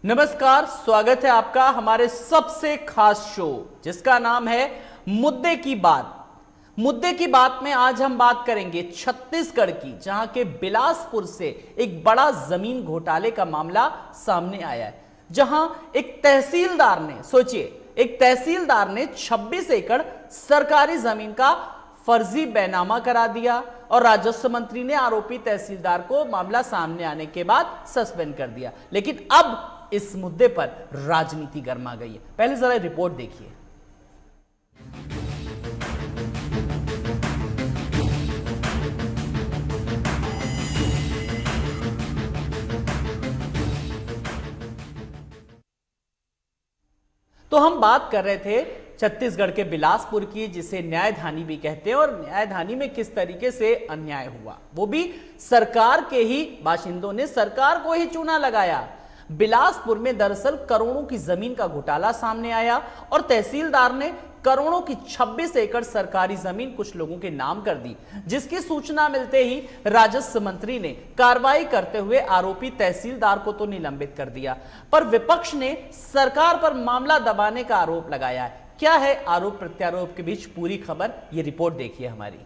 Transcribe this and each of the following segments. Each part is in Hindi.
नमस्कार, स्वागत है आपका हमारे सबसे खास शो जिसका नाम है मुद्दे की बात। मुद्दे की बात में आज हम बात करेंगे छत्तीसगढ़ की, जहां के बिलासपुर से एक बड़ा जमीन घोटाले का मामला सामने आया है। जहां एक तहसीलदार ने, सोचिए, एक तहसीलदार ने 26 एकड़ सरकारी जमीन का फर्जी बैनामा करा दिया और राजस्व मंत्री ने आरोपी तहसीलदार को मामला सामने आने के बाद सस्पेंड कर दिया। लेकिन अब इस मुद्दे पर राजनीति गर्मा गई है। पहले जरा रिपोर्ट देखिए। तो हम बात कर रहे थे छत्तीसगढ़ के बिलासपुर की, जिसे न्यायधानी भी कहते हैं, और न्यायधानी में किस तरीके से अन्याय हुआ, वो भी सरकार के ही बाशिंदों ने सरकार को ही चूना लगाया। बिलासपुर में दरअसल करोड़ों की जमीन का घोटाला सामने आया और तहसीलदार ने करोड़ों की 26 एकड़ सरकारी जमीन कुछ लोगों के नाम कर दी, जिसकी सूचना मिलते ही राजस्व मंत्री ने कार्रवाई करते हुए आरोपी तहसीलदार को तो निलंबित कर दिया, पर विपक्ष ने सरकार पर मामला दबाने का आरोप लगाया है। क्या है आरोप प्रत्यारोप के बीच पूरी खबर, ये रिपोर्ट देखिए हमारी।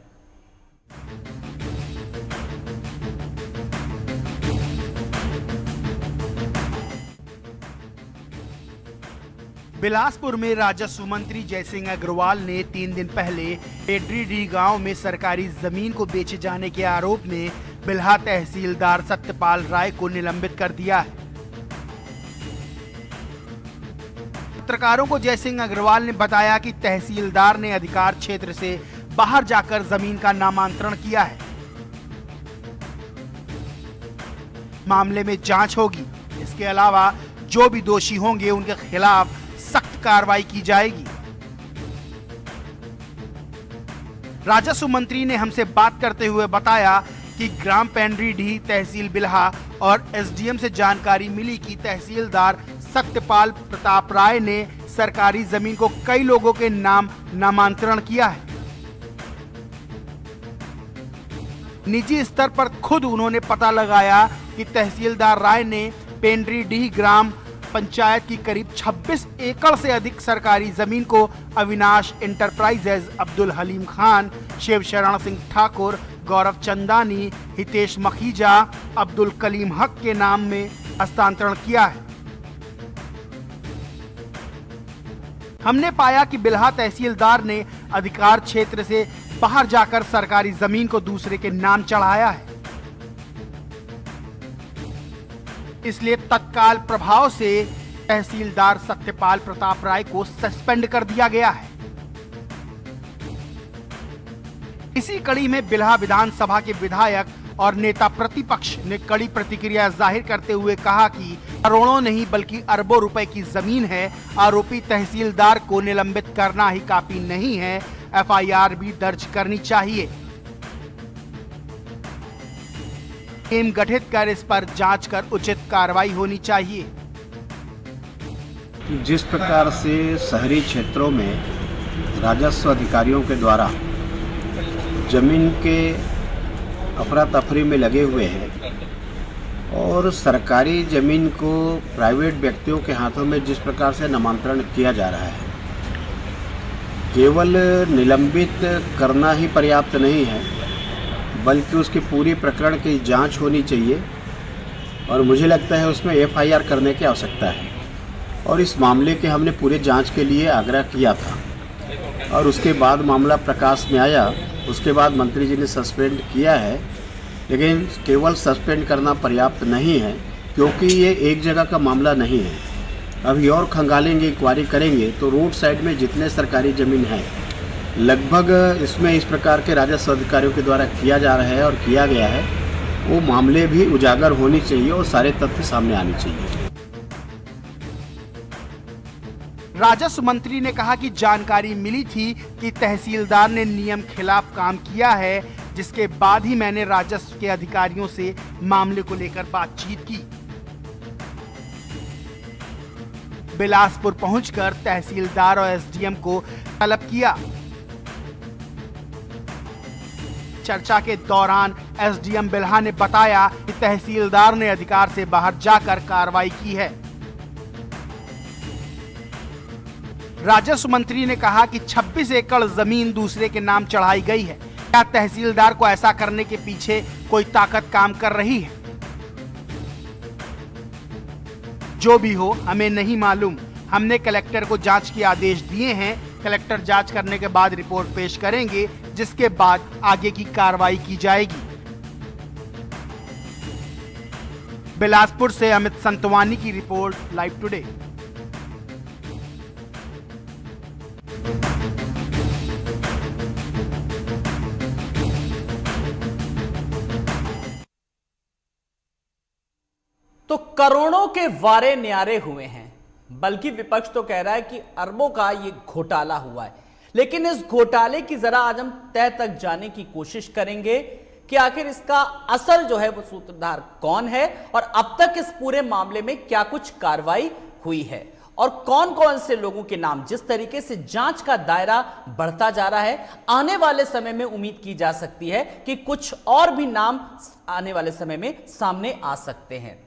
बिलासपुर में राजस्व मंत्री जयसिंह अग्रवाल ने 3 दिन पहले पेड्रीडीह गांव में सरकारी जमीन को बेचे जाने के आरोप में बिल्हा तहसीलदार सत्यपाल राय को निलंबित कर दिया है। पत्रकारों को जयसिंह अग्रवाल ने बताया कि तहसीलदार ने अधिकार क्षेत्र से बाहर जाकर जमीन का नामांतरण किया है। मामले में जांच होगी। इसके अलावा जो भी दोषी होंगे उनके खिलाफ सख्त कार्रवाई की जाएगी। राजस्व मंत्री ने हमसे बात करते हुए बताया कि ग्राम पेड्रीडीह, तहसील बिल्हा और एसडीएम से जानकारी मिली कि तहसीलदार सत्यपाल प्रताप राय ने सरकारी जमीन को कई लोगों के नाम नामांतरण किया है। निजी स्तर पर खुद उन्होंने पता लगाया कि तहसीलदार राय ने पेड्रीडीह ग्राम पंचायत की करीब 26 एकड़ से अधिक सरकारी जमीन को अविनाश इंटरप्राइजेज, अब्दुल हलीम खान, शिव शरण सिंह ठाकुर, गौरव चंदानी, हितेश मखीजा, अब्दुल कलीम हक के नाम में हस्तांतरण किया है। हमने पाया कि बिल्हा तहसीलदार ने अधिकार क्षेत्र से बाहर जाकर सरकारी जमीन को दूसरे के नाम चढ़ाया है। इसलिए तत्काल प्रभाव से तहसीलदार सत्यपाल प्रताप राय को सस्पेंड कर दिया गया है। इसी कड़ी में बिल्हा विधानसभा के विधायक और नेता प्रतिपक्ष ने कड़ी प्रतिक्रिया जाहिर करते हुए कहा कि करोड़ों नहीं बल्कि अरबों रुपए की जमीन है। आरोपी तहसीलदार को निलंबित करना ही काफी नहीं है, एफआईआर भी दर्ज करनी चाहिए। टीम गठित कर इस पर जांच कर उचित कार्रवाई होनी चाहिए। जिस प्रकार से शहरी क्षेत्रों में राजस्व अधिकारियों के द्वारा जमीन के अफरा तफरी में लगे हुए हैं और सरकारी जमीन को प्राइवेट व्यक्तियों के हाथों में जिस प्रकार से नामांतरण किया जा रहा है, केवल निलंबित करना ही पर्याप्त नहीं है, बल्कि उसकी पूरी प्रकरण की जांच होनी चाहिए और मुझे लगता है उसमें एफआईआर करने की आवश्यकता है। और इस मामले के हमने पूरे जांच के लिए आग्रह किया था और उसके बाद मामला प्रकाश में आया। उसके बाद मंत्री जी ने सस्पेंड किया है, लेकिन केवल सस्पेंड करना पर्याप्त नहीं है, क्योंकि ये एक जगह का मामला नहीं है। अभी और खंगालेंगे, इंक्वायरी करेंगे तो रोड साइड में जितने सरकारी ज़मीन है लगभग इसमें इस प्रकार के राजस्व अधिकारियों के द्वारा किया जा रहा है और किया गया है, वो मामले भी उजागर होनी चाहिए और सारे तथ्य सामने आने चाहिए। राजस्व मंत्री ने कहा कि जानकारी मिली थी कि तहसीलदार ने नियम खिलाफ काम किया है, जिसके बाद ही मैंने राजस्व के अधिकारियों से मामले को लेकर बातचीत की। बिलासपुर पहुंचकर तहसीलदार और एसडीएम को तलब किया। चर्चा के दौरान एसडीएम बिल्हा ने बताया कि तहसीलदार ने अधिकार से बाहर जाकर कार्रवाई की है। राजस्व मंत्री ने कहा कि 26 एकड़ जमीन दूसरे के नाम चढ़ाई गई है। क्या तहसीलदार को ऐसा करने के पीछे कोई ताकत काम कर रही है? जो भी हो, हमें नहीं मालूम। हमने कलेक्टर को जांच के आदेश दिए हैं। कलेक्टर जांच करने के बाद रिपोर्ट पेश करेंगे, जिसके बाद आगे की कार्रवाई की जाएगी। बिलासपुर से अमित संतवानी की रिपोर्ट, लाइव टुडे। तो करोड़ों के वारे न्यारे हुए हैं, बल्कि विपक्ष तो कह रहा है कि अरबों का ये घोटाला हुआ है। लेकिन इस घोटाले की जरा आज हम तह तक जाने की कोशिश करेंगे कि आखिर इसका असल जो है वो सूत्रधार कौन है और अब तक इस पूरे मामले में क्या कुछ कार्रवाई हुई है और कौन कौन से लोगों के नाम, जिस तरीके से जांच का दायरा बढ़ता जा रहा है, आने वाले समय में उम्मीद की जा सकती है कि कुछ और भी नाम आने वाले समय में सामने आ सकते हैं।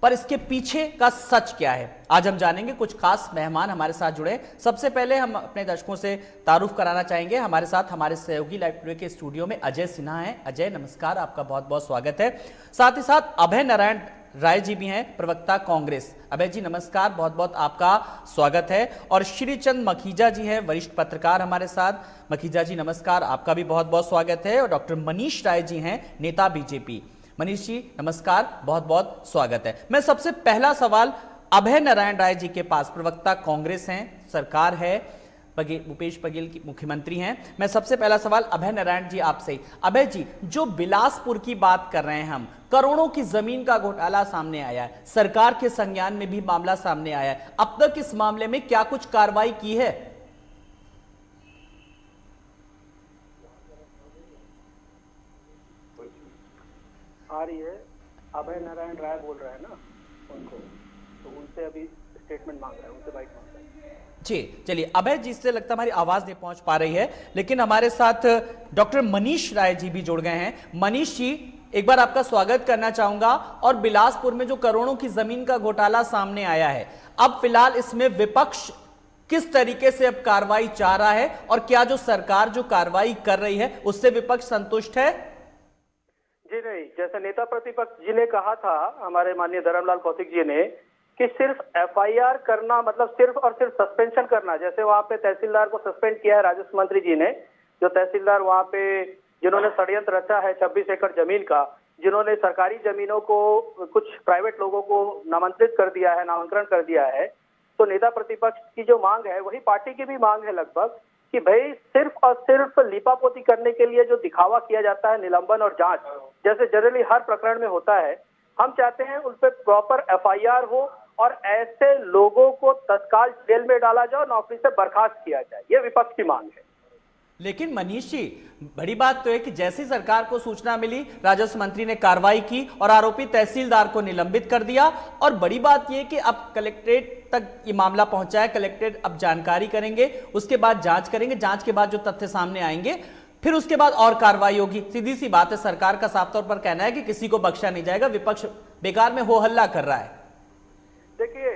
पर इसके पीछे का सच क्या है, आज हम जानेंगे। कुछ खास मेहमान हमारे साथ जुड़े। सबसे पहले हम अपने दर्शकों से तारुफ कराना चाहेंगे। हमारे साथ हमारे सहयोगी लाइव टुडे के स्टूडियो में अजय सिन्हा हैं। अजय नमस्कार, आपका बहुत बहुत स्वागत है। साथ ही साथ अभय नारायण राय जी भी हैं, प्रवक्ता कांग्रेस। अभय जी नमस्कार, बहुत बहुत आपका स्वागत है। और श्रीचंद मखीजा जी हैं, वरिष्ठ पत्रकार हमारे साथ। मखीजा जी नमस्कार, आपका भी बहुत बहुत स्वागत है। और डॉक्टर मनीष राय जी हैं, नेता बीजेपी। मनीष जी नमस्कार, बहुत बहुत स्वागत है। मैं सबसे पहला सवाल अभय नारायण राय जी के पास, प्रवक्ता कांग्रेस हैं, सरकार है, भूपेश बघेल की मुख्यमंत्री हैं। मैं सबसे पहला सवाल अभय नारायण जी आपसे ही। अभय जी, जो बिलासपुर की बात कर रहे हैं हम, करोड़ों की जमीन का घोटाला सामने आया है, सरकार के संज्ञान में भी मामला सामने आया है, अब तक इस मामले में क्या कुछ कार्रवाई की है? आ रही है। अभय नारायण राय बोल रहे हैं ना उनको, तो उनसे अभी स्टेटमेंट मांग रहे हैं, उनसे बाइट मांग रहे हैं। जी चलिए, अभय जी से लगता है हमारी आवाज नहीं पहुंच पा रही है, लेकिन हमारे साथ डॉक्टर मनीष राय जी भी जुड़ गए हैं। मनीष जी, एक बार आपका स्वागत करना चाहूंगा। और बिलासपुर में जो करोड़ों की जमीन का घोटाला सामने आया है, अब फिलहाल इसमें विपक्ष किस तरीके से अब कार्रवाई चाह रहा है और क्या जो सरकार जो कार्रवाई कर रही है उससे विपक्ष संतुष्ट है? जी नहीं, जैसे नेता प्रतिपक्ष जी ने कहा था, हमारे माननीय धर्मलाल कौशिक जी ने, कि सिर्फ एफआईआर करना मतलब सिर्फ और सिर्फ सस्पेंशन करना, जैसे वहां पे तहसीलदार को सस्पेंड किया है राजस्व मंत्री जी ने, जो तहसीलदार वहां पे जिन्होंने षड्यंत्र रचा है 26 एकड़ जमीन का, जिन्होंने सरकारी जमीनों को कुछ प्राइवेट लोगों को नामांतरित कर दिया है, नामांकन कर दिया है। तो नेता प्रतिपक्ष की जो मांग है वही पार्टी की भी मांग है लगभग, कि भाई सिर्फ और सिर्फ लीपापोती करने के लिए जो दिखावा किया जाता है, निलंबन और जांच, जैसे जनरली हर प्रकरण में होता है, हम चाहते हैं उन पर प्रॉपर एफआईआर हो और ऐसे लोगों को तत्काल जेल में डाला जाए, नौकरी से बर्खास्त किया जाए। ये विपक्ष की मांग है। लेकिन मनीष जी, बड़ी बात तो है कि जैसी सरकार को सूचना मिली, राजस्व मंत्री ने कार्रवाई की और आरोपी तहसीलदार को निलंबित कर दिया। और बड़ी बात यह कि अब कलेक्ट्रेट तक ये मामला पहुंचा है, कलेक्ट्रेट अब जानकारी करेंगे, उसके बाद जांच करेंगे, जांच के बाद जो तथ्य सामने आएंगे फिर उसके बाद और कार्रवाई होगी। सीधी सी बात है, सरकार का साफ तौर पर कहना है कि किसी को बख्शा नहीं जाएगा, विपक्ष बेकार में हो हल्ला कर रहा है। देखिए,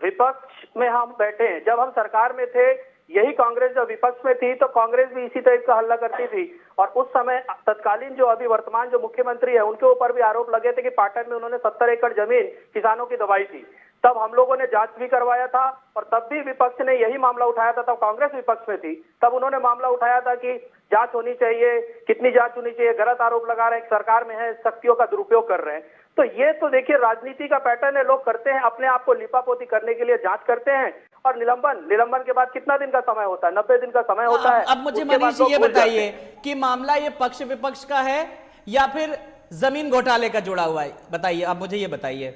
विपक्ष में हम बैठे हैं, जब हम सरकार में थे यही कांग्रेस जब विपक्ष में थी तो कांग्रेस भी इसी टाइप का हल्ला करती थी। और उस समय तत्कालीन जो अभी वर्तमान जो मुख्यमंत्री है उनके ऊपर भी आरोप लगे थे कि पाटन में उन्होंने 70 एकड़ जमीन किसानों की दबाई थी। तब हम लोगों ने जांच भी करवाया था और तब भी विपक्ष ने यही मामला उठाया था। तब कांग्रेस विपक्ष में थी, तब उन्होंने मामला उठाया था कि जांच होनी चाहिए, कितनी जांच होनी चाहिए, गलत आरोप लगा रहे हैं, सरकार में है, शक्तियों का दुरुपयोग कर रहे हैं। तो ये तो देखिए राजनीति का पैटर्न है, लोग करते हैं अपने आप को लिपापोती करने के लिए, जांच करते हैं और निलंबन के बाद कितना दिन का समय होता है? 90 दिन का समय होता है। अब मुझे मनीष जी ये बताइए कि मामला ये पक्ष विपक्ष का है या फिर जमीन घोटाले का जुड़ा हुआ है? बताइए, अब मुझे ये बताइए,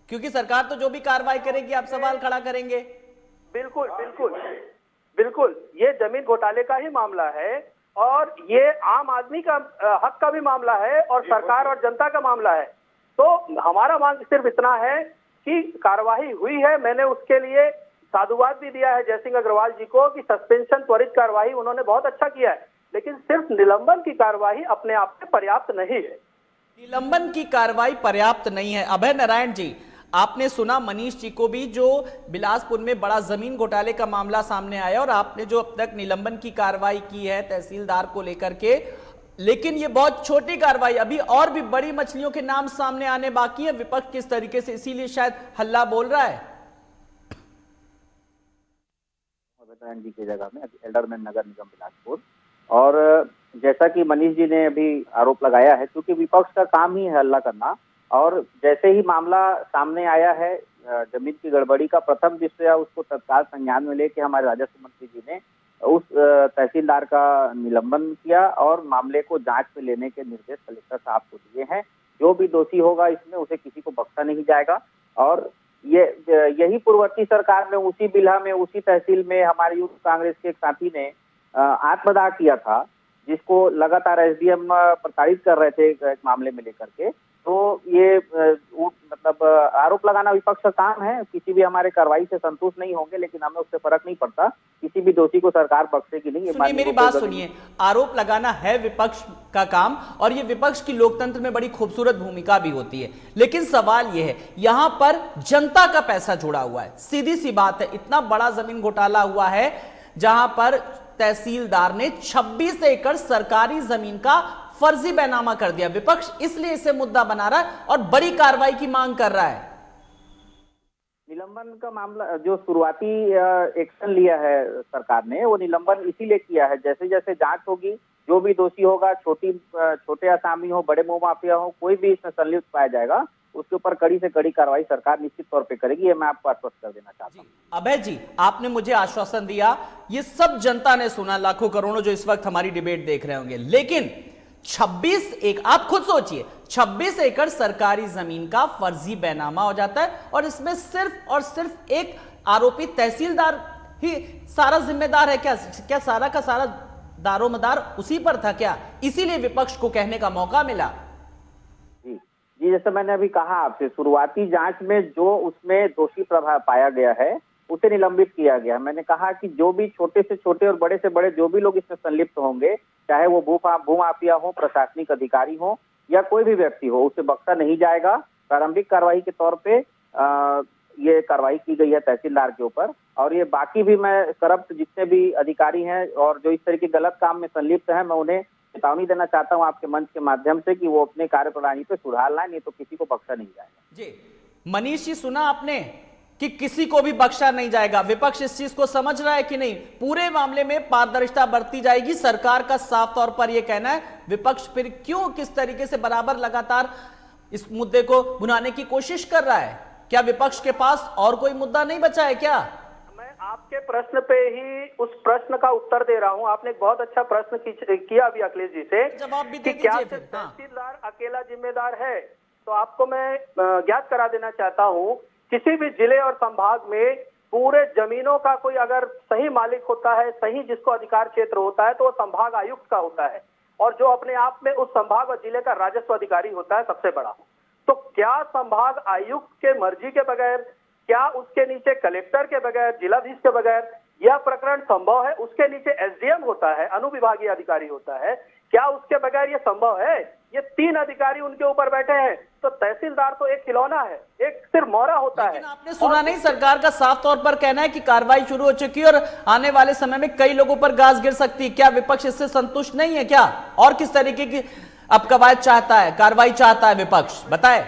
क्योंकि सरकार तो जो भी कार्रवाई करेगी आप सवाल खड़ा करेंगे। बिल्कुल बिल्कुल बिल्कुल, ये जमीन घोटाले का ही मामला है और ये आम आदमी का हक का भी मामला है और सरकार और जनता का मामला है। तो हमारा मांग सिर्फ इतना है कि कार्रवाई हुई है। मैंने उसके लिए साधुवाद भी दिया है जयसिंह अग्रवाल जी को कि सस्पेंशन त्वरित कार्रवाई उन्होंने बहुत अच्छा किया है, लेकिन सिर्फ निलंबन की कार्रवाई अपने आप में पर्याप्त नहीं है। निलंबन की कार्रवाई पर्याप्त नहीं है। अभय नारायण जी, आपने सुना मनीष जी को भी, जो बिलासपुर में बड़ा जमीन घोटाले का मामला सामने आया और आपने जो अब तक निलंबन की कार्रवाई की है तहसीलदार को लेकर के, लेकिन ये बहुत छोटी कार्रवाई, अभी और भी बड़ी मछलियों के नाम सामने आने बाकी है। विपक्ष किस तरीके से इसीलिए शायद हल्ला बोल रहा है। जी की जगह में एल्डरमैन नगर निगम बिलासपुर, और जैसा कि मनीष जी ने अभी आरोप लगाया है, क्योंकि विपक्ष का काम ही है हल्ला करना, और जैसे ही मामला सामने आया है जमीन की गड़बड़ी का, प्रथम दृष्टया उसको तत्काल संज्ञान में लेके हमारे राजस्व मंत्री जी ने उस तहसीलदार का निलंबन किया और मामले को जांच में लेने के निर्देश कलेक्टर साहब को दिए हैं। जो भी दोषी होगा इसमें उसे किसी को बख्शा नहीं जाएगा। और यही पूर्ववर्ती सरकार में उसी बिल्हा में उसी तहसील में हमारे यूथ कांग्रेस के एक साथी ने आत्मदाह किया था, जिसको लगातार एसडीएम प्रताड़ित कर रहे थे एक मामले में लेकर के। तो ये मतलब आरोप लगाना विपक्ष का काम है। किसी भी हमारे कार्रवाई से संतुष्ट नहीं होंगे, लेकिन हमें उससे फर्क नहीं पड़ता, किसी भी दोषी को सरकार बख्शेगी नहीं। सुनिए, मेरी बात सुनिए, आरोप लगाना है विपक्ष का काम और ये विपक्ष की लोकतंत्र में बड़ी खूबसूरत भूमिका भी होती है, लेकिन सवाल ये है यहां पर जनता का पैसा जुड़ा हुआ है। सीधी सी बात है, इतना बड़ा जमीन घोटाला हुआ है जहां पर तहसीलदार ने 26 एकड़ सरकारी जमीन का फर्जी बैनामा कर दिया। विपक्ष इसलिए इसे मुद्दा बना रहा है और बड़ी कार्रवाई की मांग कर रहा है। निलंबन का मामला जो शुरुआती एक्शन लिया है सरकार ने, वो निलंबन इसीलिए किया है, जैसे जैसे जांच होगी जो भी दोषी होगा, छोटे आसामी हो, बड़े मुंह माफिया हो, कोई भी इसमें संलिप्त पाया जाएगा, उसके ऊपर कड़ी से कड़ी कार्रवाई सरकार निश्चित तौर पे करेगी। ये मैं आपको आश्वस्त कर देना चाहता हूँ। अभय जी, आपने मुझे आश्वासन दिया, ये सब जनता ने सुना, लाखों करोड़ों जो इस वक्त हमारी डिबेट देख रहे होंगे, लेकिन 26 एकड़, आप खुद सोचिए, 26 एकड़ सरकारी जमीन का फर्जी बैनामा हो जाता है और इसमें सिर्फ और सिर्फ एक आरोपी तहसीलदार ही सारा जिम्मेदार है। क्या सारा का सारा दारोमदार उसी पर था क्या? इसीलिए विपक्ष को कहने का मौका मिला। जी, जैसे मैंने अभी कहा आपसे, शुरुआती जांच में जो उसमें दोषी प्रभाव पाया गया है उसे निलंबित किया गया। मैंने कहा कि जो भी छोटे से छोटे और बड़े से बड़े जो भी लोग इसमें संलिप्त होंगे, चाहे वो भूमाफिया हो, प्रशासनिक अधिकारी हो या कोई भी व्यक्ति हो, उसे बख्शा नहीं जाएगा। प्रारंभिक कार्रवाई के तौर पे ये कार्रवाई की गई है तहसीलदार के ऊपर, और ये बाकी भी मैं करप्ट जितने भी अधिकारी हैं और जो इस तरह के गलत काम में संलिप्त हैं, मैं उन्हें चेतावनी देना चाहता हूं आपके मंच के माध्यम से कि वो अपने कार्यप्रणाली पे सुधार लाएं, नहीं तो किसी को बख्शा नहीं जाएगा। जी, मनीष जी, सुना आपने कि किसी को भी बख्शा नहीं जाएगा। विपक्ष इस चीज को समझ रहा है कि नहीं? पूरे मामले में पारदर्शिता बरती जाएगी, सरकार का साफ तौर पर यह कहना है। विपक्ष फिर क्यों किस तरीके से बराबर लगातार इस मुद्दे को भुनाने की कोशिश कर रहा है? क्या विपक्ष के पास और कोई मुद्दा नहीं बचा है क्या? मैं आपके प्रश्न पे ही उस प्रश्न का उत्तर दे रहा हूं। आपने एक बहुत अच्छा प्रश्न किया अभी अखिलेश जी से, जवाब भी दे कि क्या दीजिए। तहसीलदार अकेला जिम्मेदार है? तो आपको मैं ज्ञात करा देना चाहता हूं, किसी भी जिले और संभाग में पूरे जमीनों का कोई अगर सही मालिक होता है, सही जिसको अधिकार क्षेत्र होता है, तो वो संभाग आयुक्त का होता है, और जो अपने आप में उस संभाग और जिले का राजस्व अधिकारी होता है सबसे बड़ा। तो क्या संभाग आयुक्त के मर्जी के बगैर, क्या उसके नीचे कलेक्टर के बगैर, जिलाधीश के बगैर यह प्रकरण संभव है? उसके नीचे एसडीएम होता है, अनुविभागीय अधिकारी होता है, क्या उसके बगैर यह संभव है? ये 3 अधिकारी उनके ऊपर बैठे हैं, तो तहसीलदार तो एक खिलौना है, एक सिर्फ मोहरा होता है। लेकिन आपने सुना नहीं, सरकार का साफ तौर पर कहना है कि कार्रवाई शुरू हो चुकी है और आने वाले समय में कई लोगों पर गाज गिर सकती है। क्या विपक्ष इससे संतुष्ट नहीं है क्या? और किस तरीके की अब कवायद चाहता है, कार्रवाई चाहता है विपक्ष? बताए।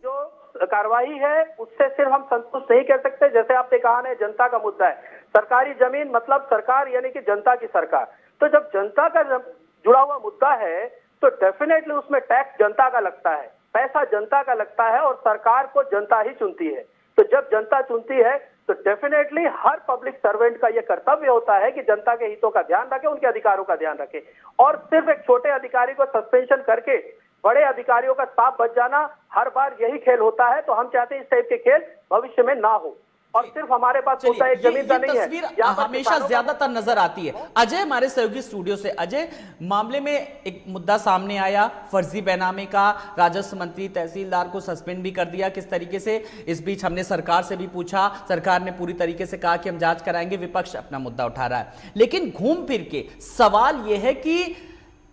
जो कार्रवाई है उससे सिर्फ हम संतुष्ट नहीं कर सकते। जैसे आपने कहा ना, जनता का मुद्दा है, सरकारी जमीन मतलब सरकार यानी कि जनता की सरकार। तो जब जनता का जुड़ा हुआ मुद्दा है तो डेफिनेटली उसमें टैक्स जनता का लगता है, पैसा जनता का लगता है, और सरकार को जनता ही चुनती है। तो जब जनता चुनती है तो डेफिनेटली हर पब्लिक सर्वेंट का यह कर्तव्य होता है कि जनता के हितों का ध्यान रखे, उनके अधिकारों का ध्यान रखे। और सिर्फ एक छोटे अधिकारी को सस्पेंशन करके बड़े अधिकारियों का साफ बच जाना, हर बार यही खेल होता है। तो हम चाहते हैं इस टाइप के खेल भविष्य में ना हो, और सिर्फ हमारे पास होता है एक जमीन का नहीं है। तस्वीर हमेशा ज्यादातर नजर आती है। अजय हमारे सहयोगी स्टूडियो से। अजय, मामले में एक मुद्दा सामने आया फर्जी बैनामे का, राजस्व मंत्री तहसीलदार को सस्पेंड भी कर दिया। किस तरीके से? इस बीच हमने सरकार से भी पूछा, सरकार ने पूरी तरीके से कहा कि हम जांच कराएंगे, विपक्ष अपना मुद्दा उठा रहा है। लेकिन घूम फिर के सवाल यह है कि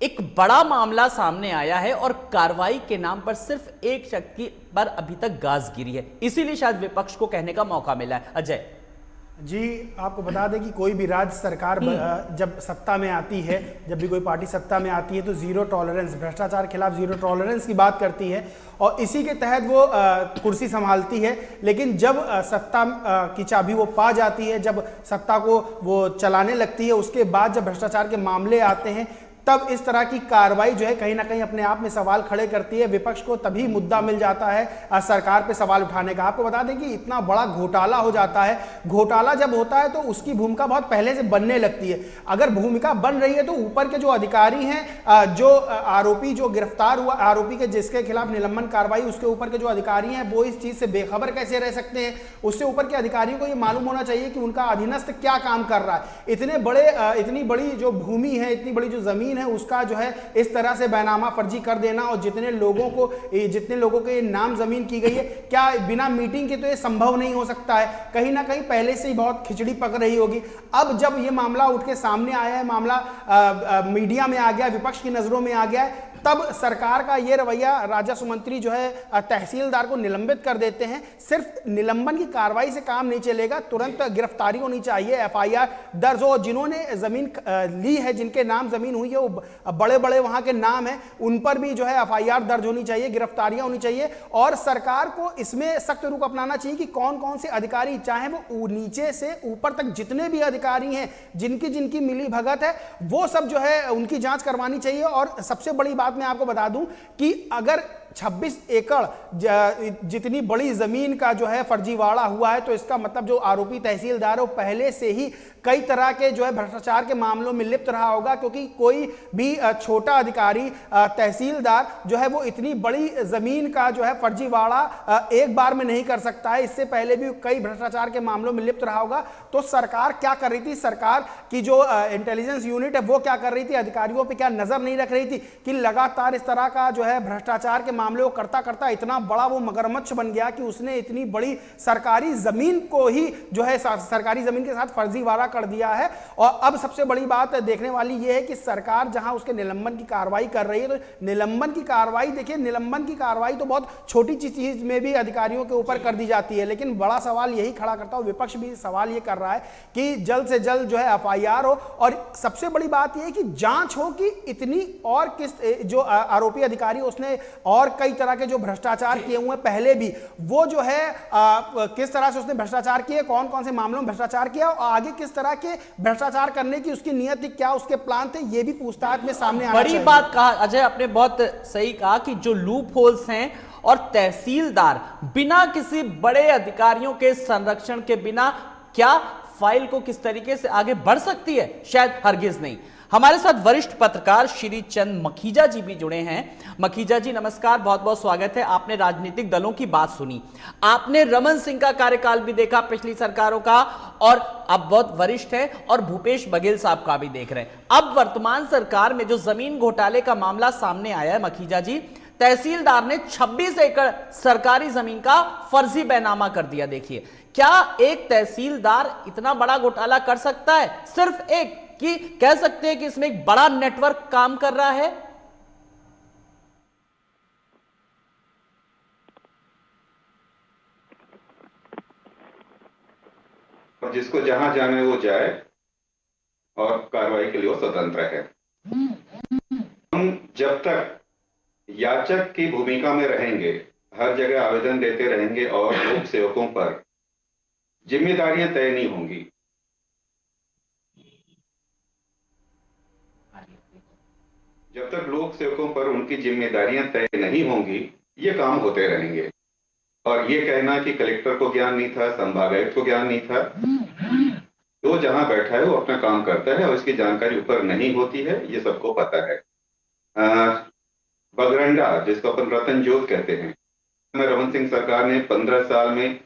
एक बड़ा मामला सामने आया है और कार्रवाई के नाम पर सिर्फ एक शख्स पर अभी तक गाज गिरी है, इसीलिए शायद विपक्ष को कहने का मौका मिला है। अजय जी, आपको बता दें कि कोई भी राज्य सरकार जब सत्ता में आती है, जब भी कोई पार्टी सत्ता में आती है तो जीरो टॉलरेंस, भ्रष्टाचार के खिलाफ जीरो टॉलरेंस की बात करती है और इसी के तहत वो कुर्सी संभालती है। लेकिन जब सत्ता की चाबी वो पा जाती है, जब सत्ता को वो चलाने लगती है, उसके बाद जब भ्रष्टाचार के मामले आते हैं तब इस तरह की कार्रवाई जो है कहीं ना कहीं अपने आप में सवाल खड़े करती है। विपक्ष को तभी मुद्दा मिल जाता है सरकार पे सवाल उठाने का। आपको बता दें कि इतना बड़ा घोटाला हो जाता है, घोटाला जब होता है तो उसकी भूमिका बहुत पहले से बनने लगती है। अगर भूमिका बन रही है तो ऊपर के जो अधिकारी हैं, जो आरोपी जो गिरफ्तार हुआ, आरोपी के जिसके खिलाफ निलंबन कार्रवाई, उसके ऊपर के जो अधिकारी हैं वो इस चीज से बेखबर कैसे रह सकते हैं? उससे ऊपर के अधिकारियों को ये मालूम होना चाहिए कि उनका अधीनस्थ क्या काम कर रहा है। इतनी बड़ी जो भूमि है, इतनी बड़ी जो जमीन है, उसका जो है इस तरह से बैनामा फर्जी कर देना और जितने लोगों के नाम जमीन की गई है, क्या बिना मीटिंग के तो ये संभव नहीं हो सकता है। कहीं ना कहीं पहले से ही बहुत खिचड़ी पक रही होगी। अब जब ये मामला उठ के सामने आया है, मामला मीडिया में आ गया, विपक्ष की नजरों में आ गया है, तब सरकार का ये रवैया, राजस्व मंत्री जो है तहसीलदार को निलंबित कर देते हैं। सिर्फ निलंबन की कार्रवाई से काम नहीं चलेगा, तुरंत गिरफ्तारी होनी चाहिए, एफआईआर दर्ज हो। जिन्होंने जमीन ली है, जिनके नाम जमीन हुई है, वो बड़े बड़े वहां के नाम हैं, उन पर भी जो है एफआईआर दर्ज होनी चाहिए, गिरफ्तारियां होनी चाहिए। और सरकार को इसमें सख्त रुख अपनाना चाहिए कि कौन कौन से अधिकारी, चाहे वो नीचे से ऊपर तक जितने भी अधिकारी हैं, जिनकी मिली भगत है, वो सब जो है उनकी जांच करवानी चाहिए। और सबसे बड़ी बात मैं आपको बता दूं कि अगर 26 एकड़ जितनी बड़ी जमीन का जो है फर्जीवाड़ा हुआ है, तो इसका मतलब जो आरोपी तहसीलदार है वो पहले से ही कई तरह के जो है भ्रष्टाचार के मामलों में लिप्त रहा होगा, क्योंकि कोई भी छोटा अधिकारी, तहसीलदार जो है वो इतनी बड़ी जमीन का जो है फर्जीवाड़ा एक बार में नहीं कर सकता है। इससे पहले भी कई भ्रष्टाचार के मामलों में लिप्त रहा होगा। तो सरकार क्या कर रही थी, सरकार की जो इंटेलिजेंस यूनिट है वो क्या कर रही थी, अधिकारियों पर क्या नजर नहीं रख रही थी कि लगातार इस तरह का जो है भ्रष्टाचार के मामले को करता करता इतना बड़ा वो मगरमच्छ बन गया कि उसने इतनी बड़ी सरकारी जमीन को ही जो है सरकारी जमीन के साथ फर्जीवाड़ा कर दिया है। और अब सबसे बड़ी बात देखने वाली ये है कि सरकार जहां उसके निलंबन की कार्रवाई कर रही है, तो निलंबन की कार्रवाई, देखिए निलंबन की कार्रवाई तो बहुत छोटी चीज में भी अधिकारियों के ऊपर कर दी जाती है, लेकिन बड़ा सवाल यही खड़ा करता हूं, विपक्ष भी सवाल ये कर रहा है कि जल्द से जल्द जो है एफआईआर हो। और सबसे बड़ी बात यह है कि जांच हो कि इतनी और किस जो आरोपी अधिकारी उसने और कई तरह के जो भ्रष्टाचार किए हुए पहले भी, वो जो है किस तरह से उसने भ्रष्टाचार किए, कौन कौन से मामलों में भ्रष्टाचार किया और आगे किस तरह के भ्रष्टाचार करने की उसकी नियत थी, क्या उसके प्लान थे, ये भी पूछताछ में सामने आना चाहिए। बड़ी बात कहा अजय, आपने बहुत सही कहा कि जो लूप होल्स हैं और तहसीलदार बिना किसी बड़े अधिकारियों के संरक्षण के बिना क्या फाइल को किस तरीके से आगे बढ़ सकती है, शायद हरगिज नहीं। हमारे साथ वरिष्ठ पत्रकार श्री चंद मखीजा जी भी जुड़े हैं। मखीजा जी नमस्कार, बहुत बहुत स्वागत है। आपने राजनीतिक दलों की बात सुनी, आपने रमन सिंह का कार्यकाल भी देखा पिछली सरकारों का, और अब बहुत वरिष्ठ है और भूपेश बघेल साहब का भी देख रहे हैं। अब वर्तमान सरकार में जो जमीन घोटाले का मामला सामने आया है मखीजा जी, तहसीलदार ने 26 एकड़ सरकारी जमीन का फर्जी बैनामा कर दिया। देखिए, क्या एक तहसीलदार इतना बड़ा घोटाला कर सकता है? सिर्फ एक, कि कह सकते हैं कि इसमें एक बड़ा नेटवर्क काम कर रहा है? और जिसको जहां जाने वो जाए और कार्रवाई के लिए वो स्वतंत्र है। हम जब तक याचक की भूमिका में रहेंगे, हर जगह आवेदन देते रहेंगे और लोक सेवकों पर जिम्मेदारियां तय नहीं होंगी, जब तक लोक सेवकों पर उनकी जिम्मेदारियां तय नहीं होंगी, ये काम होते रहेंगे। और ये कहना कि कलेक्टर को ज्ञान नहीं था, संभागायुक्त को ज्ञान नहीं था, तो जहां बैठा है वो अपना काम करता है और इसकी जानकारी ऊपर नहीं होती है, ये सबको पता है। बगरंडा, जिसको अपन रतन जोत कहते हैं, रमन सिंह सरकार ने 15 साल में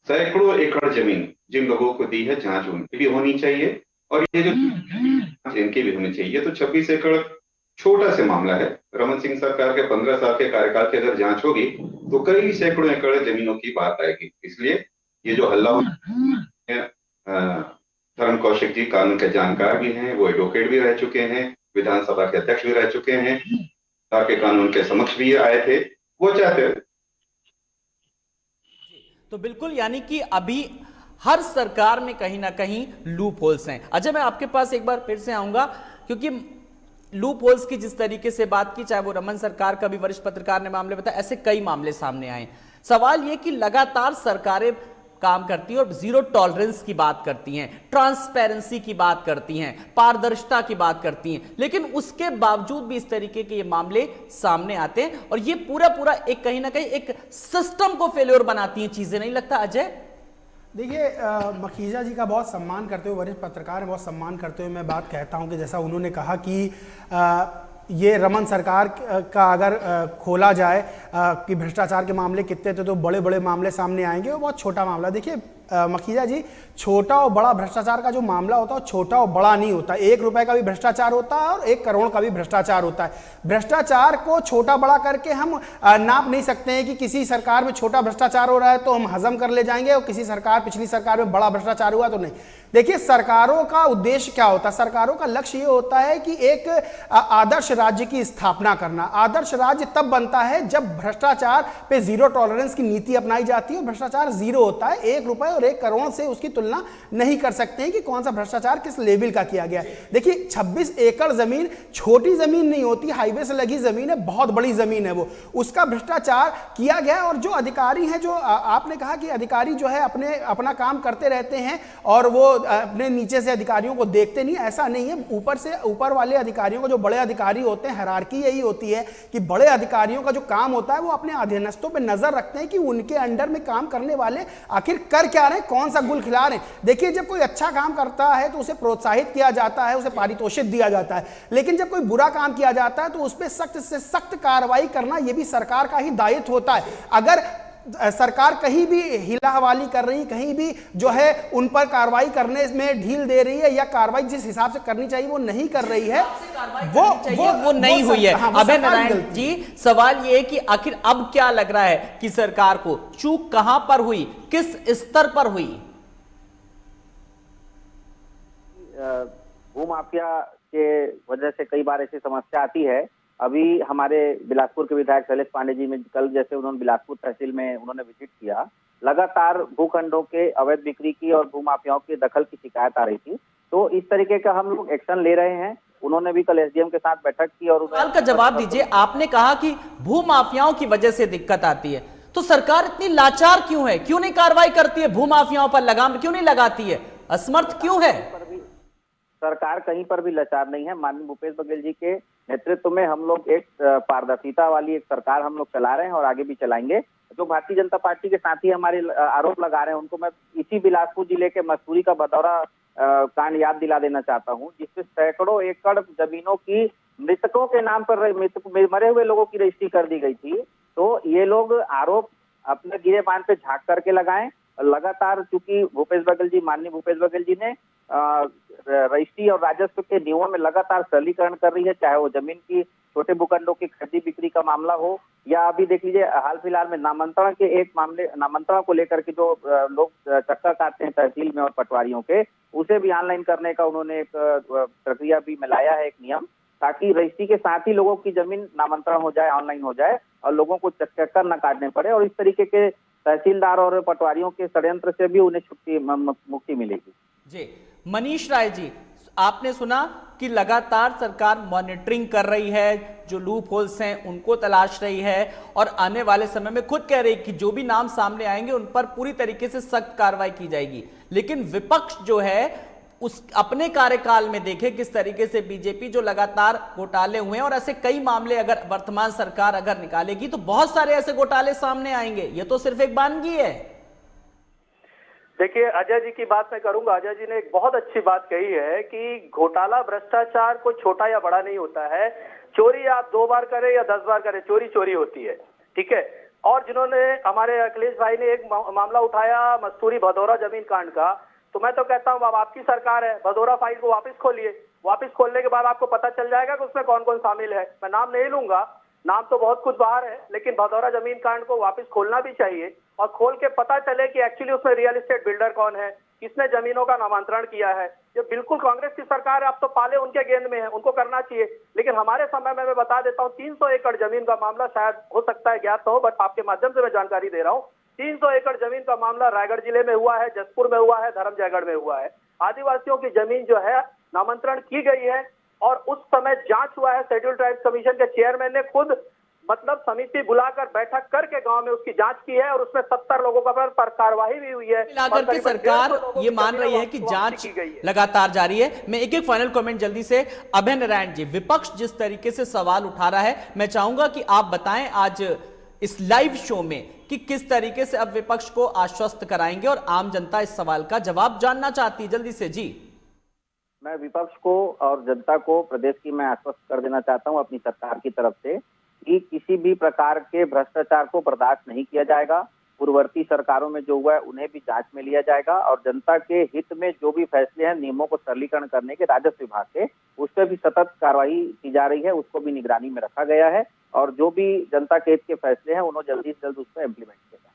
सैकड़ों एकड़ जमीन जिन लोगों को दी है, जांच उनकी भी होनी चाहिए और ये जो इनकी भी होनी चाहिए। तो 26 एकड़ छोटा सा मामला है। रमन सिंह सरकार के 15 साल के कार्यकाल की अगर जांच होगी तो कई सैकड़ों एकड़ जमीनों की बात आएगी। इसलिए ये जो हल्ला, धर्म कौशिक जी कानून के जानकार भी हैं, वो एडवोकेट भी रह चुके हैं, विधानसभा के अध्यक्ष भी रह चुके हैं, सरकार के कानून के समक्ष भी आए थे। वो चाहते हैं। तो बिल्कुल, यानी कि अभी हर सरकार में कहीं ना कहीं लूप होल्स हैं। अजय, मैं आपके पास एक बार फिर से आऊंगा, क्योंकि लूप होल्स की जिस तरीके से बात की, चाहे वो रमन सरकार का भी वरिष्ठ पत्रकार ने मामले बताया, ऐसे कई मामले सामने आए। सवाल ये कि लगातार सरकारें काम करती हैं और जीरो टॉलरेंस की बात करती हैं, ट्रांसपेरेंसी की बात करती हैं, पारदर्शिता की बात करती हैं, लेकिन उसके बावजूद भी इस तरीके के ये मामले सामने आते हैं और ये पूरा एक कहीं ना कहीं एक सिस्टम को फेल्योर बनाती हैं चीजें, नहीं लगता अजय? देखिए, मखीजा जी का बहुत सम्मान करते हुए, वरिष्ठ पत्रकार हैं, बहुत सम्मान करते हुए मैं बात कहता हूं कि जैसा उन्होंने कहा कि ये रमन सरकार का अगर खोला जाए कि भ्रष्टाचार के मामले कितने थे तो बड़े बड़े मामले सामने आएंगे, वो बहुत छोटा मामला। देखिए मखीजा जी, छोटा और बड़ा भ्रष्टाचार का जो मामला होता है वो छोटा और बड़ा नहीं होता। 1 रुपए का भी भ्रष्टाचार होता है और 1 करोड़ का भी भ्रष्टाचार होता है। भ्रष्टाचार को छोटा बड़ा करके हम नाप नहीं सकते हैं कि किसी सरकार में छोटा भ्रष्टाचार हो रहा है तो हम हजम कर ले जाएंगे और किसी सरकार, पिछली सरकार में बड़ा भ्रष्टाचार हुआ तो नहीं। देखिए, सरकारों का उद्देश्य क्या होता है? सरकारों का लक्ष्य ये होता है कि एक आदर्श राज्य की स्थापना करना। आदर्श राज्य तब बनता है जब भ्रष्टाचार पे जीरो टॉलरेंस की नीति अपनाई जाती है और भ्रष्टाचार जीरो होता है। 1 रुपए और 1 करोड़ से उसकी तुलना नहीं कर सकते हैं कि कौन सा भ्रष्टाचार किस लेवल का किया गया है। देखिए, 26 एकड़ जमीन छोटी जमीन नहीं होती, हाईवे से लगी जमीन है, बहुत बड़ी जमीन है वो, उसका भ्रष्टाचार किया गया। और जो अधिकारी हैं, जो आपने कहा कि अधिकारी जो है अपना काम करते रहते हैं और वो अपने नीचे से अधिकारियों को देखते नहीं, ऐसा नहीं है। ऊपर से ऊपर वाले अधिकारियों को, जो बड़े अधिकारी होते हैं, हायरार्की यही होती है कि बड़े अधिकारियों का जो काम होता है वो अपने अधीनस्थों पे नजर रखते हैं कि उनके अंडर में काम करने वाले आखिर कर क्या रहे हैं, कौन सा गुल खिला रहे हैं। देखिए, जब कोई अच्छा काम करता है तो उसे प्रोत्साहित किया जाता है, उसे पारितोषिक दिया जाता है, लेकिन जब कोई बुरा काम किया जाता है तो उस पर सख्त से सख्त कार्रवाई करना ये भी सरकार का ही दायित्व होता है। अगर सरकार कहीं भी हिला हवाली कर रही, कहीं भी जो है उन पर कार्रवाई करने में ढील दे रही है या कार्रवाई जिस हिसाब से करनी चाहिए वो नहीं कर रही है, वो नहीं हुई है। अभय नारायण जी, सवाल ये है कि आखिर अब क्या लग रहा है कि सरकार को चूक कहां पर हुई, किस स्तर पर हुई? भूमाफिया के वजह से कई बार ऐसी समस्या आती है। अभी हमारे बिलासपुर के विधायक शैलेश पांडे जी में कल जैसे उन्होंने बिलासपुर तहसील में उन्होंने विजिट किया, लगातार भूखंडों के अवैध बिक्री की और भूमाफियाओं के दखल की शिकायत आ रही थी, तो इस तरीके का हम लोग एक्शन ले रहे हैं। उन्होंने भी कल एसडीएम के साथ बैठक की और सवाल का जवाब दीजिए। आपने कहा कि भूमाफियाओं की वजह से दिक्कत आती है, तो सरकार इतनी लाचार क्यों है? क्यों नहीं कार्रवाई करती है? भूमाफियाओं पर लगाम क्यों नहीं लगाती है? असमर्थ क्यों है सरकार? कहीं पर भी लाचार नहीं है। माननीय भूपेश बघेल जी के नेतृत्व में हम लोग एक पारदर्शिता वाली एक सरकार हम लोग चला रहे हैं और आगे भी चलाएंगे। जो भारतीय जनता पार्टी के साथी हमारे आरोप लगा रहे हैं उनको मैं इसी बिलासपुर जिले के मसूरी का बदौरा कांड याद दिला देना चाहता हूं, जिसमें सैकड़ों एकड़ जमीनों की मृतकों के नाम पर मरे हुए लोगों की रजिस्ट्री कर दी गई थी। तो ये लोग आरोप अपने गिरे बांध पे झांक करके लगाएं। लगातार चूंकि माननीय भूपेश बघेल जी ने रजिस्ट्री और राजस्व के नियमों में लगातार सरलीकरण कर रही है, चाहे वो जमीन की छोटे भूखंडों की खरीदी बिक्री का मामला हो या अभी देख लीजिए हाल फिलहाल में नामांतरण के एक मामले, नामांतरण को लेकर के जो लोग चक्कर काटते हैं तहसील में और पटवारियों के, उसे भी ऑनलाइन करने का उन्होंने एक प्रक्रिया भी में लाया है, एक नियम, ताकि रजिस्ट्री के साथ ही लोगों की जमीन नामांतरण हो जाए, ऑनलाइन हो जाए और लोगों को चक्कर न काटने पड़े। और इस तरीके के तहसीलदार और पटवारियों के षड्यंत्र से भी उन्हें मुक्ति मिलेगी। जी मनीष राय जी, आपने सुना कि लगातार सरकार मॉनिटरिंग कर रही है, जो लूप होल्स हैं उनको तलाश रही है और आने वाले समय में खुद कह रही कि जो भी नाम सामने आएंगे उन पर पूरी तरीके से सख्त कार्रवाई की जाएगी। लेकिन विपक्ष जो है उस अपने कार्यकाल में देखे किस तरीके से बीजेपी जो लगातार घोटाले हुए हैं, और ऐसे कई मामले अगर वर्तमान सरकार अगर निकालेगी तो बहुत सारे ऐसे घोटाले सामने आएंगे। ये तो सिर्फ एक वानगी है। देखिए, अजय जी की बात मैं करूंगा। अजय जी ने एक बहुत अच्छी बात कही है कि घोटाला, भ्रष्टाचार कोई छोटा या बड़ा नहीं होता है। चोरी आप 2 बार करें या 10 बार करें, चोरी चोरी होती है, ठीक है। और जिन्होंने हमारे अखिलेश भाई ने एक मामला उठाया मसूरी भदौरा जमीन कांड का, तो मैं तो कहता हूँ अब आपकी सरकार है, भदौरा फाइल को वापस खोलिए। वापस खोलने के बाद आपको पता चल जाएगा कि उसमें कौन कौन शामिल है। मैं नाम नहीं लूंगा, नाम तो बहुत कुछ बाहर है, लेकिन भदौरा जमीन कांड को वापस खोलना भी चाहिए और खोल के पता चले कि एक्चुअली उसमें रियल एस्टेट बिल्डर कौन है, किसने जमीनों का नामांतरण किया है, ये बिल्कुल कांग्रेस की सरकार है, अब तो पाले उनके गेंद में है, उनको करना चाहिए। लेकिन हमारे समय में मैं बता देता हूँ 300 एकड़ जमीन का मामला शायद हो सकता है ज्ञात हो, बट आपके माध्यम से मैं जानकारी दे रहा हूँ। 300 एकड़ जमीन का मामला रायगढ़ जिले में हुआ है, जसपुर में हुआ है, धर्मजयगढ़ में हुआ है। आदिवासियों की जमीन जो है नामांतरण की गई है और उस समय जांच हुआ है। शेड्यूल ट्राइब्स कमीशन के चेयरमैन ने खुद मतलब समिति बुलाकर बैठक करके गांव में उसकी जांच की है और उसमें 70 लोगों पर कार्रवाई भी हुई है। मिलाकर के सरकार ये मान रही है कि जांच लगातार जारी है। मैं एक फाइनल कमेंट जल्दी से, अभय नारायण जी, विपक्ष जिस तरीके से सवाल उठा रहा है, मैं चाहूंगा कि आप बताएं आज इस लाइव शो में कि किस तरीके से अब विपक्ष को आश्वस्त कराएंगे और आम जनता इस सवाल का जवाब जानना चाहती है। जल्दी से जी। मैं विपक्ष को और जनता को प्रदेश की मैं आश्वस्त कर देना चाहता हूं अपनी सरकार की तरफ से कि किसी भी प्रकार के भ्रष्टाचार को बर्दाश्त नहीं किया जाएगा। पूर्ववर्ती सरकारों में जो हुआ है उन्हें भी जांच में लिया जाएगा और जनता के हित में जो भी फैसले हैं नियमों को सरलीकरण करने के राजस्व विभाग के, उस पर भी सतत कार्रवाई की जा रही है, उसको भी निगरानी में रखा गया है और जो भी जनता के हित के फैसले हैं उन्हें जल्दी से जल्द उस पर इम्प्लीमेंट किया जाए।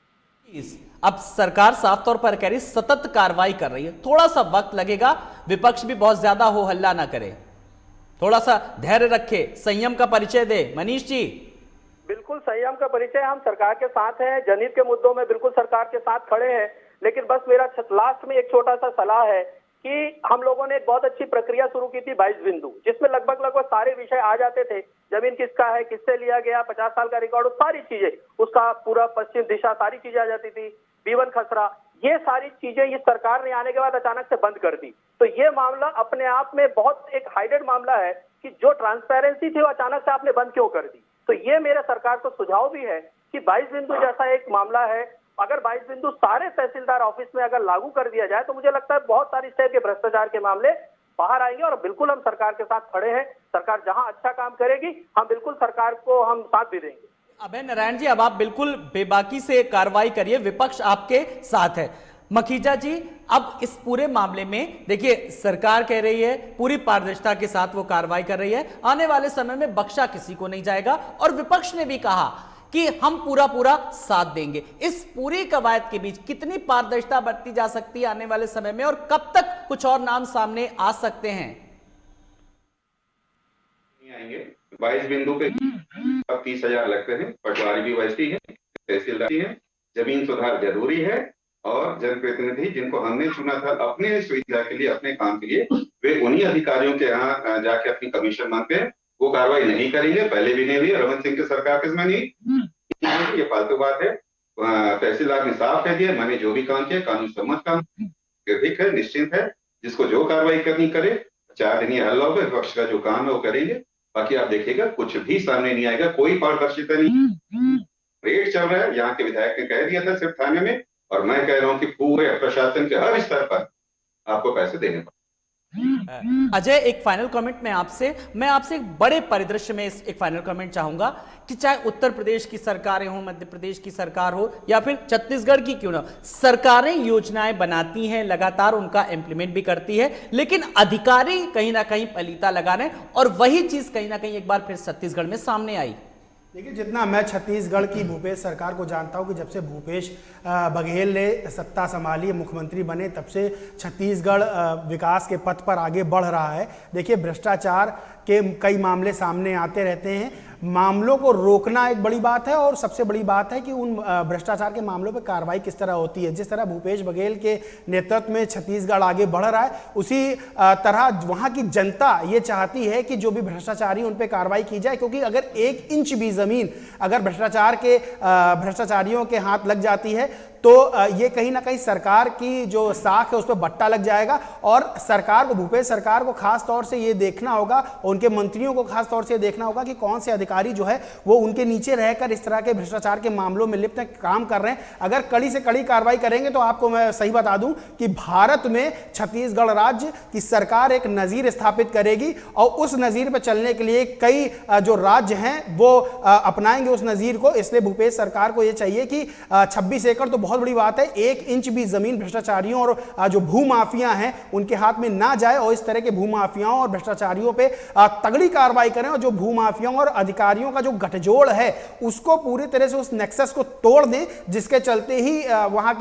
अब सरकार साफ तौर पर कह रही सतत कार्रवाई कर रही है, थोड़ा सा वक्त लगेगा, विपक्ष भी बहुत ज्यादा हो हल्ला ना करे, थोड़ा सा धैर्य रखे, संयम का परिचय दे। मनीष जी। बिल्कुल संयम का परिचय, हम सरकार के साथ हैं, जनहित के मुद्दों में बिल्कुल सरकार के साथ खड़े हैं। लेकिन बस मेरा लास्ट में एक छोटा सा सलाह है कि हम लोगों ने एक बहुत अच्छी प्रक्रिया शुरू की थी 22 बिंदु, जिसमें लगभग सारे विषय आ जाते थे। जमीन किसका है, किससे लिया गया, 50 साल का रिकॉर्ड, सारी चीजें, उसका पूरा पश्चिम दिशा, सारी चीजें आ जाती थी, B1 खसरा, ये सारी चीजें इस सरकार ने आने के बाद अचानक से बंद कर दी। तो ये मामला अपने आप में बहुत एक हाइडेड मामला है कि जो ट्रांसपेरेंसी थी वो अचानक से आपने बंद क्यों कर दी। तो ये मेरे सरकार को सुझाव भी है कि 22 बिंदु जैसा एक मामला है, अगर 22 बिंदु सारे तहसीलदार ऑफिस में अगर लागू कर दिया जाए तो मुझे लगता है बहुत सारी स्टेट के भ्रष्टाचार के मामले बाहर आएंगे और बिल्कुल हम सरकार के साथ खड़े हैं। सरकार जहां अच्छा काम करेगी हम बिल्कुल सरकार को हम साथ भी देंगे। अभय नारायण जी, अब आप बिल्कुल बेबाकी से कार्रवाई करिए, विपक्ष आपके साथ है। मखीजा जी, अब इस पूरे मामले में देखिए सरकार कह रही है पूरी पारदर्शिता के साथ वो कार्रवाई कर रही है, आने वाले समय में बख्शा किसी को नहीं जाएगा और विपक्ष ने भी कहा कि हम पूरा साथ देंगे। इस पूरी कवायद के बीच कितनी पारदर्शिता बरती जा सकती है आने वाले समय में और कब तक कुछ और नाम सामने आ सकते हैं? नहीं आएंगे 22 बिंदु पे 30,000 लगते हैं, पटवारी भी वैसी है, तहसीलदार है, जमीन सुधार जरूरी है और जनप्रतिनिधि जिनको हमने चुना था अपने सुविधा के लिए, अपने काम के लिए, वे उन्हीं अधिकारियों के यहाँ जाके अपनी कमीशन मांगते हैं। वो कार्रवाई नहीं करेंगे, पहले भी नहीं हुई, रमन सिंह की सरकार के समय नहीं। ये फालतू बात है। तहसीलदार ने साफ कह दिया मैंने जो भी काम किया कानून सम्मत काम, ठीक है, निश्चिंत है, जिसको जो कार्रवाई करनी करे। 4 दिन ये हल्ला होगा, विपक्ष का जो काम है वो करेंगे, बाकी आप देखिएगा कुछ भी सामने नहीं आएगा, कोई पारदर्शिता नहीं। रेड चल रहा है, यहाँ के विधायक ने कह दिया था सिर्फ थाने में, और मैं कह रहा हूँ कि पूरे प्रशासन के हर स्तर पर आपको पैसे देने पड़े। अजय, एक फाइनल कमेंट मैं आपसे एक बड़े परिदृश्य में एक फाइनल कमेंट चाहूंगा कि चाहे उत्तर प्रदेश की सरकारें हो, मध्य प्रदेश की सरकार हो या फिर छत्तीसगढ़ की क्यों ना, सरकारें योजनाएं बनाती हैं, लगातार उनका इंप्लीमेंट भी करती है, लेकिन अधिकारी कहीं ना कहीं पलीता लगा रहे हैं और वही चीज कहीं ना कहीं एक बार फिर छत्तीसगढ़ में सामने आई। देखिए, जितना मैं छत्तीसगढ़ की भूपेश सरकार को जानता हूं कि जब से भूपेश बघेल ने सत्ता संभाली, मुख्यमंत्री बने, तब से छत्तीसगढ़ विकास के पथ पर आगे बढ़ रहा है। देखिए, भ्रष्टाचार के कई मामले सामने आते रहते हैं, मामलों को रोकना एक बड़ी बात है और सबसे बड़ी बात है कि उन भ्रष्टाचार के मामलों पर कार्रवाई किस तरह होती है। जिस तरह भूपेश बघेल के नेतृत्व में छत्तीसगढ़ आगे बढ़ रहा है, उसी तरह वहाँ की जनता ये चाहती है कि जो भी भ्रष्टाचारी उन पर कार्रवाई की जाए, क्योंकि अगर 1 इंच भी ज़मीन अगर भ्रष्टाचारियों के हाथ लग जाती है तो ये कहीं ना कहीं सरकार की जो साख है उस पर बट्टा लग जाएगा और सरकार को, भूपेश सरकार को खास तौर से ये देखना होगा, उनके मंत्रियों को खास तौर से ये देखना होगा कि कौन से अधिकारी जो है वो उनके नीचे रहकर इस तरह के भ्रष्टाचार के मामलों में लिप्त काम कर रहे हैं। अगर कड़ी से कड़ी कार्रवाई करेंगे तो आपको मैं सही बता दूं कि भारत में छत्तीसगढ़ राज्य की सरकार एक नज़ीर स्थापित करेगी और उस नज़ीर पर चलने के लिए कई जो राज्य हैं वो अपनाएंगे उस नज़ीर को। इसलिए भूपेश सरकार को ये चाहिए कि 26 एकड़ तो बहुत बड़ी बात है, 1 इंच भी जमीन भ्रष्टाचारियों और जो भूमाफिया हैं उनके हाथ में ना जाए और इस तरह के भूमाफियाओं और भ्रष्टाचारियों पे तगड़ी कार्रवाई करें और जो भूमाफियाओं और अधिकारियों का जो गठजोड़ है उसको पूरी तरह से उस नेक्सस को तोड़ दें, जिसके चलते ही वहां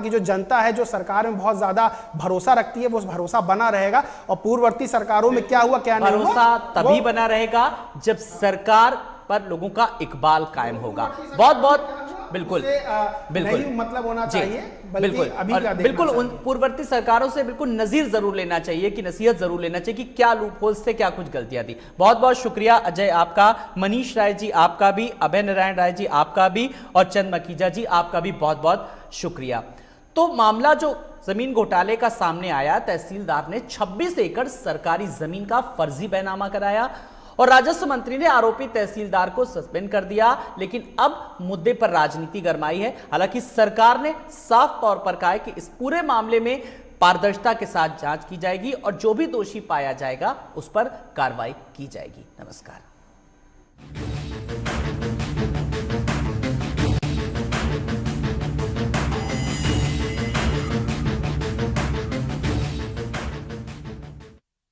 की जो जनता है जो सरकार में बहुत ज्यादा भरोसा रखती है वो भरोसा बना रहेगा। और पूर्ववर्ती सरकारों में क्या हुआ क्या नहीं हुआ, भरोसा तभी बना रहेगा जब सरकार पर लोगों का इकबाल कायम होगा। बहुत बहुत बिल्कुल बिल्कुल नहीं मतलब होना चाहिए, बिल्कुल अभी और का बिल्कुल उन पूर्ववर्ती सरकारों से बिल्कुल नजीर जरूर लेना चाहिए, कि नसीहत जरूर लेना चाहिए कि क्या लूप होल्स थे, क्या कुछ गलतियां थी। बहुत बहुत शुक्रिया अजय आपका, मनीष राय जी आपका भी, अभय नारायण राय जी आपका भी, और चंद मखीजा जी आपका भी बहुत बहुत शुक्रिया। तो मामला जो जमीन घोटाले का सामने आया, तहसीलदार ने 26 एकड़ सरकारी जमीन का फर्जी बैनामा कराया और राजस्व मंत्री ने आरोपी तहसीलदार को सस्पेंड कर दिया। लेकिन अब मुद्दे पर राजनीति गरमाई है। हालांकि सरकार ने साफ तौर पर कहा है कि इस पूरे मामले में पारदर्शिता के साथ जांच की जाएगी और जो भी दोषी पाया जाएगा उस पर कार्रवाई की जाएगी। नमस्कार।